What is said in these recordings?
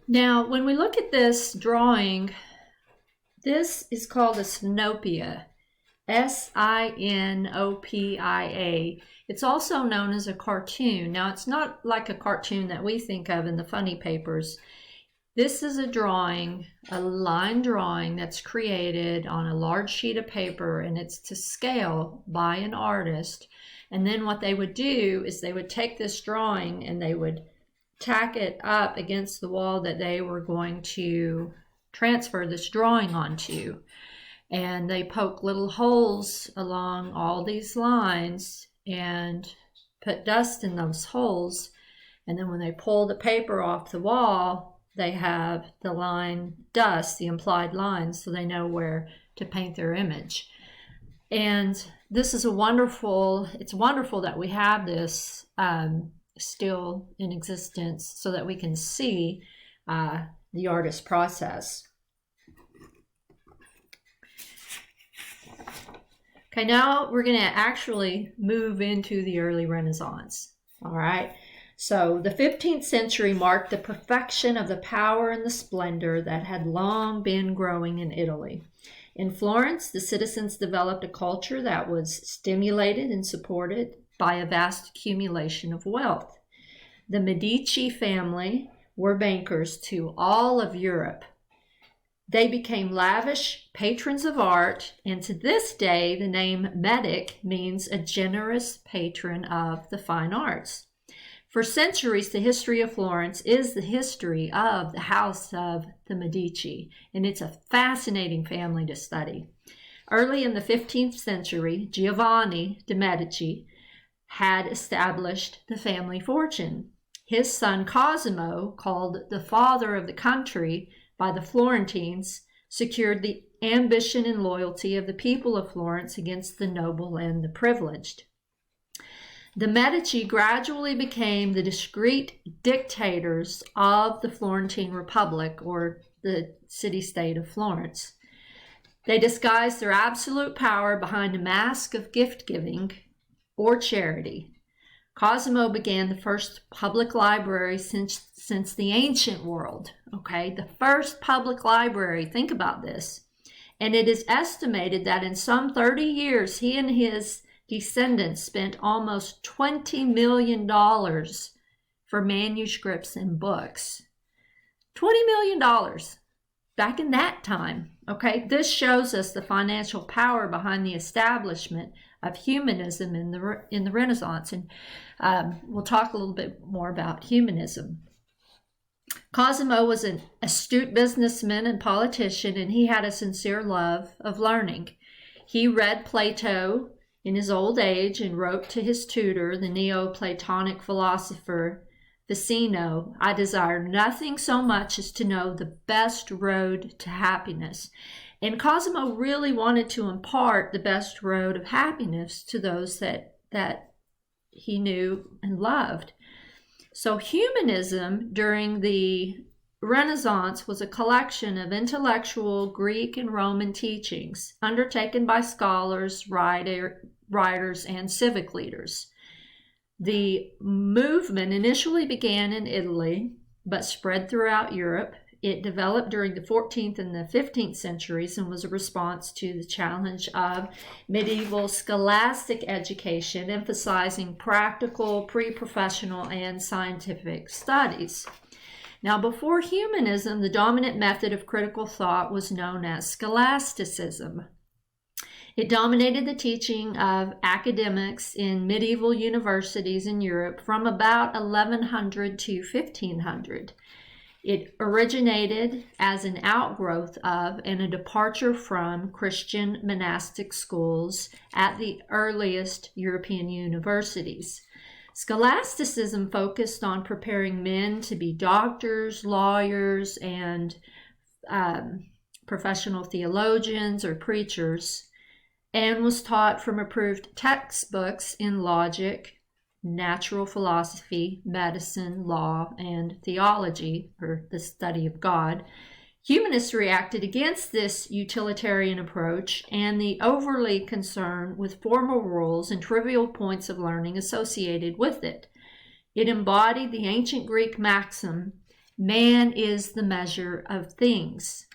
Now, when we look at this drawing, this is called a Sinopia, Sinopia. It's also known as a cartoon. Now, it's not like a cartoon that we think of in the funny papers. This is a drawing, a line drawing that's created on a large sheet of paper, and it's to scale by an artist. And then what they would do is they would take this drawing and they would tack it up against the wall that they were going to transfer this drawing onto. And they poke little holes along all these lines and put dust in those holes. And then when they pull the paper off the wall, they have the line dust, the implied lines, so they know where to paint their image. And this is it's wonderful that we have this still in existence so that we can see the artist's process. Okay, now we're going to actually move into the early Renaissance. All right. So the 15th century marked the perfection of the power and the splendor that had long been growing in Italy. In Florence, the citizens developed a culture that was stimulated and supported by a vast accumulation of wealth. The Medici family were bankers to all of Europe. They became lavish patrons of art, and to this day, the name Medic means a generous patron of the fine arts. For centuries, the history of Florence is the history of the house of the Medici, and it's a fascinating family to study. Early in the 15th century, Giovanni de' Medici had established the family fortune. His son Cosimo, called the father of the country by the Florentines, secured the ambition and loyalty of the people of Florence against the noble and the privileged. The Medici gradually became the discreet dictators of the Florentine Republic, or the city-state of Florence. They disguised their absolute power behind a mask of gift-giving or charity. Cosimo began the first public library since the ancient world, okay? The first public library, think about this. And it is estimated that in some 30 years, he and his descendants spent almost $20 million for manuscripts and books. $20 million back in that time. Okay, this shows us the financial power behind the establishment of humanism in the Renaissance, and we'll talk a little bit more about humanism. Cosimo was an astute businessman and politician, and he had a sincere love of learning. He read Plato in his old age and wrote to his tutor, the Neoplatonic philosopher Ficino, "I desire nothing so much as to know the best road to happiness." And Cosimo really wanted to impart the best road of happiness to those that he knew and loved. So humanism during the Renaissance was a collection of intellectual Greek and Roman teachings undertaken by scholars, writers, and civic leaders. The movement initially began in Italy, but spread throughout Europe. It developed during the 14th and the 15th centuries and was a response to the challenge of medieval scholastic education, emphasizing practical, pre-professional, and scientific studies. Now, before humanism, the dominant method of critical thought was known as scholasticism. It dominated the teaching of academics in medieval universities in Europe from about 1100 to 1500. It originated as an outgrowth of and a departure from Christian monastic schools at the earliest European universities. Scholasticism focused on preparing men to be doctors, lawyers, and professional theologians or preachers, and was taught from approved textbooks in logic, natural philosophy, medicine, law, and theology, or the study of God. Humanists reacted against this utilitarian approach and the overly concern with formal rules and trivial points of learning associated with it. It embodied the ancient Greek maxim, Man is the measure of things.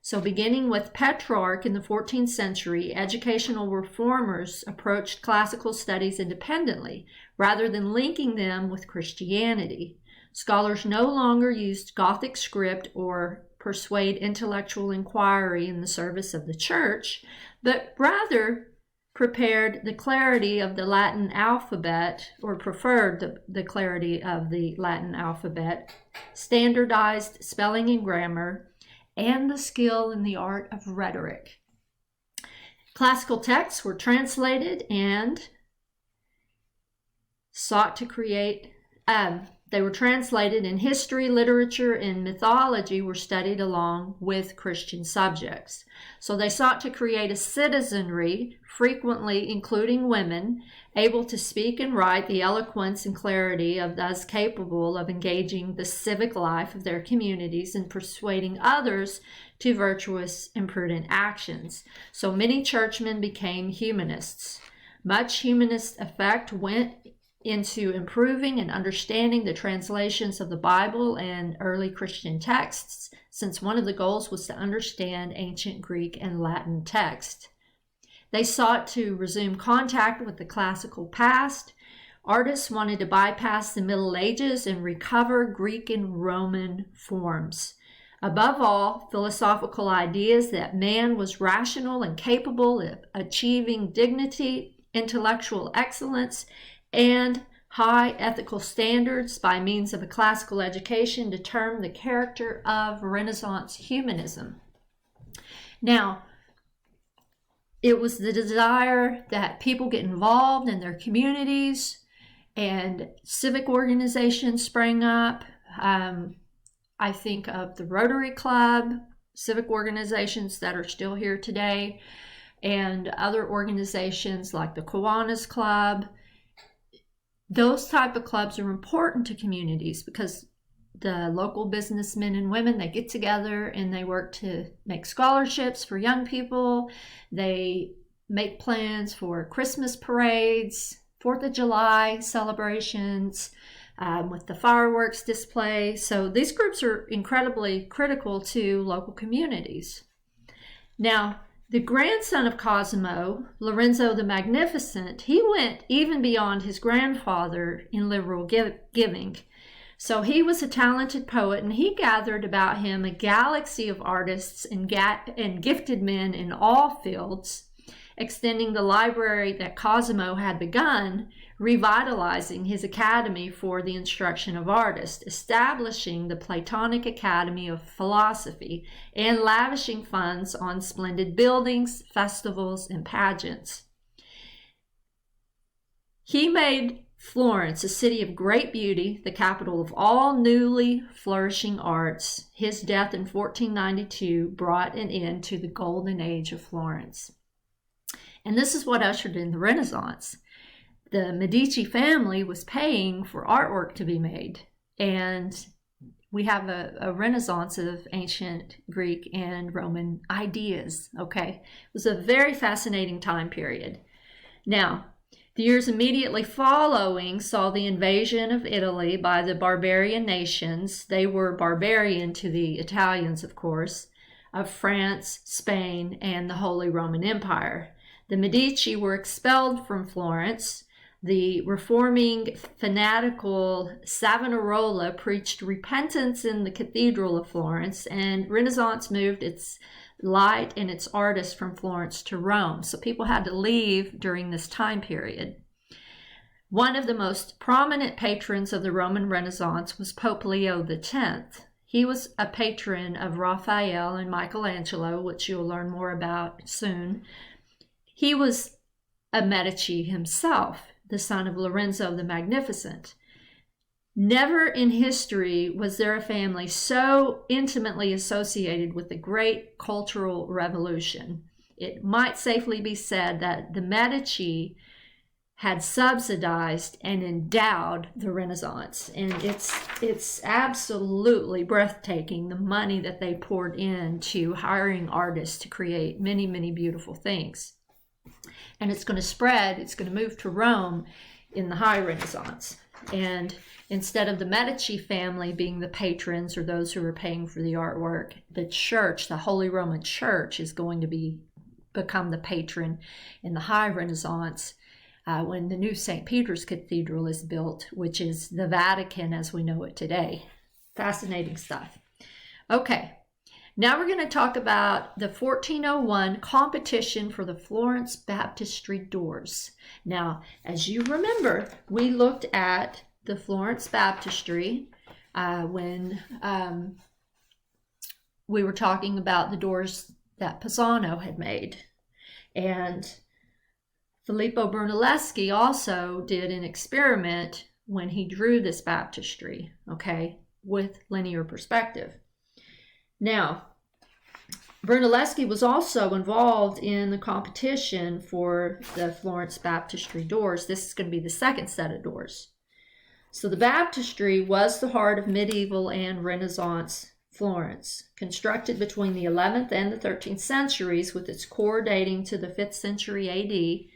So beginning with Petrarch in the 14th century, educational reformers approached classical studies independently rather than linking them with Christianity. Scholars no longer used Gothic script or persuade intellectual inquiry in the service of the church, but rather prepared the clarity of the Latin alphabet, or preferred the clarity of the Latin alphabet, standardized spelling and grammar, and the skill in the art of rhetoric. Classical texts were translated and sought to create, they were translated, and history, literature, and mythology were studied along with Christian subjects. So they sought to create a citizenry, frequently including women, able to speak and write the eloquence and clarity of those capable of engaging the civic life of their communities and persuading others to virtuous and prudent actions. So many churchmen became humanists. Much humanist effect went into improving and understanding the translations of the Bible and early Christian texts, since one of the goals was to understand ancient Greek and Latin text. They sought to resume contact with the classical past. Artists wanted to bypass the Middle Ages and recover Greek and Roman forms. Above all, philosophical ideas that man was rational and capable of achieving dignity, intellectual excellence, and high ethical standards by means of a classical education determined the character of Renaissance humanism. Now, it was the desire that people get involved in their communities, and civic organizations sprang up. I think of the Rotary Club, civic organizations that are still here today, and other organizations like the Kiwanis Club. Those type of clubs are important to communities because the local businessmen and women, they get together and they work to make scholarships for young people. They make plans for Christmas parades, 4th of July celebrations, with the fireworks display. So these groups are incredibly critical to local communities. Now, the grandson of Cosimo, Lorenzo the Magnificent, he went even beyond his grandfather in liberal giving. So he was a talented poet, and he gathered about him a galaxy of artists and gifted men in all fields, extending the library that Cosimo had begun, revitalizing his academy for the instruction of artists, establishing the Platonic Academy of Philosophy, and lavishing funds on splendid buildings, festivals, and pageants. He made Florence a city of great beauty, the capital of all newly flourishing arts. His death in 1492 brought an end to the golden age of Florence. And this is what ushered in the Renaissance. The Medici family was paying for artwork to be made, and we have a renaissance of ancient Greek and Roman ideas, okay? It was a very fascinating time period. Now, the years immediately following saw the invasion of Italy by the barbarian nations. They were barbarian to the Italians, of course, of France, Spain, and the Holy Roman Empire. The Medici were expelled from Florence. The reforming, fanatical Savonarola preached repentance in the Cathedral of Florence, and Renaissance moved its light and its artists from Florence to Rome. So people had to leave during this time period. One of the most prominent patrons of the Roman Renaissance was Pope Leo X. He was a patron of Raphael and Michelangelo, which you'll learn more about soon. He was a Medici himself, the son of Lorenzo the Magnificent. Never in history was there a family so intimately associated with the great cultural revolution. It might safely be said that the Medici had subsidized and endowed the Renaissance. And it's absolutely breathtaking, the money that they poured into hiring artists to create many, many beautiful things. And it's going to spread, it's going to move to Rome in the High Renaissance. And instead of the Medici family being the patrons or those who are paying for the artwork, the church, the Holy Roman Church, is going to become the patron in the High Renaissance when the new St. Peter's Cathedral is built, which is the Vatican as we know it today. Fascinating stuff. Okay, now we're going to talk about the 1401 competition for the Florence Baptistry doors. Now, as you remember, we looked at the Florence Baptistry when we were talking about the doors that Pisano had made. And Filippo Brunelleschi also did an experiment when he drew this baptistry, okay, with linear perspective. Now, Brunelleschi was also involved in the competition for the Florence Baptistry doors. This is going to be the second set of doors. So the baptistry was the heart of medieval and Renaissance Florence, constructed between the 11th and the 13th centuries with its core dating to the 5th century AD.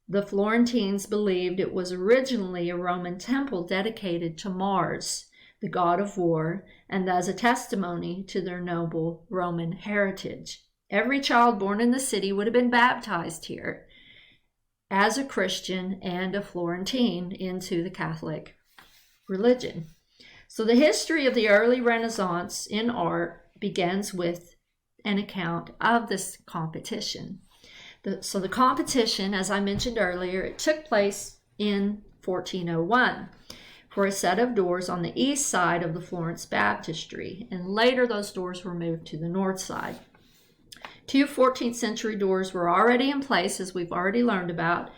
The Florentines believed it was originally a Roman temple dedicated to Mars, the god of war, and as a testimony to their noble Roman heritage. Every child born in the city would have been baptized here as a Christian and a Florentine into the Catholic religion. So the history of the early Renaissance in art begins with an account of this competition. So the competition, as I mentioned earlier, it took place in 1401 for a set of doors on the east side of the Florence Baptistry, and later those doors were moved to the north side. 2 14th century doors were already in place, as we've already learned about.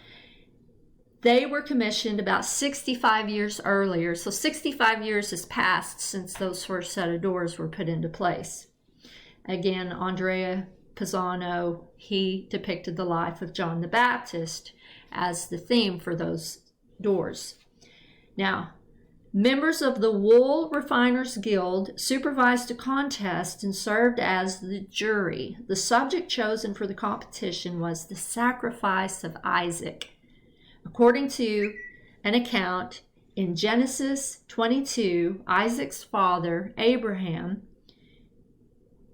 They were commissioned about 65 years earlier, so 65 years has passed since those first set of doors were put into place. Again, Andrea Pisano, he depicted the life of John the Baptist as the theme for those doors. Now, members of the Wool Refiners Guild supervised a contest and served as the jury. The subject chosen for the competition was the sacrifice of Isaac. According to an account in Genesis 22, Isaac's father, Abraham,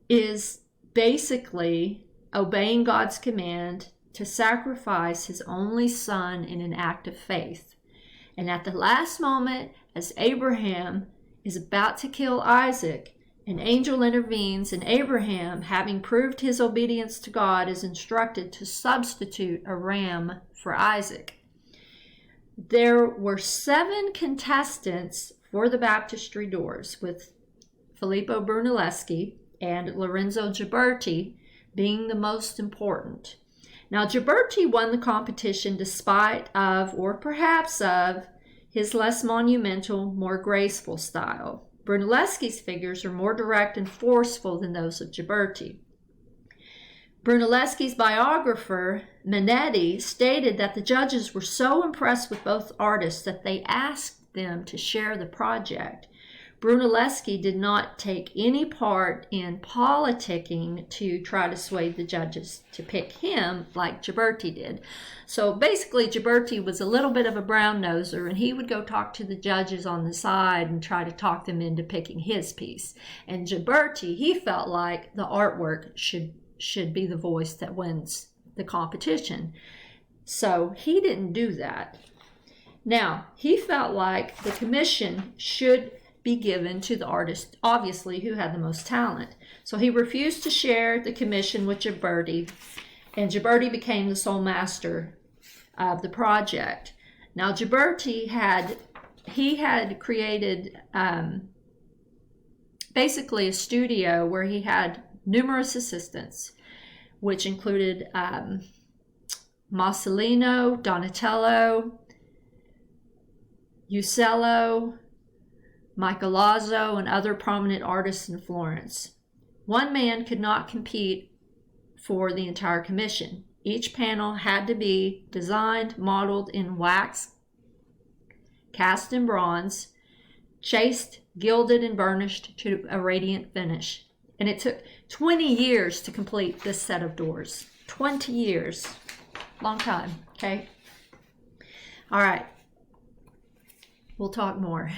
is basically obeying God's command to sacrifice his only son in an act of faith. And at the last moment, as Abraham is about to kill Isaac, an angel intervenes, and Abraham, having proved his obedience to God, is instructed to substitute a ram for Isaac. There were 7 contestants for the baptistry doors, with Filippo Brunelleschi and Lorenzo Ghiberti being the most important. Now, Ghiberti won the competition despite of, or perhaps of, his less monumental, more graceful style. Brunelleschi's figures are more direct and forceful than those of Ghiberti. Brunelleschi's biographer, Manetti, stated that the judges were so impressed with both artists that they asked them to share the project. Brunelleschi did not take any part in politicking to try to sway the judges to pick him like Ghiberti did. So basically, Ghiberti was a little bit of a brown-noser, and he would go talk to the judges on the side and try to talk them into picking his piece. And Ghiberti, he felt like the artwork should be the voice that wins the competition. So he didn't do that. Now, he felt like the commission should be given to the artist, obviously, who had the most talent. So he refused to share the commission with Ghiberti, and Ghiberti became the sole master of the project. Now, Ghiberti had created basically a studio where he had numerous assistants, which included Masolino, Donatello, Uccello, Michelozzo, and other prominent artists in Florence. One man could not compete for the entire commission. Each panel had to be designed, modeled in wax, cast in bronze, chased, gilded, and burnished to a radiant finish. And it took 20 years to complete this set of doors. 20 years. Long time, okay? All right. We'll talk more.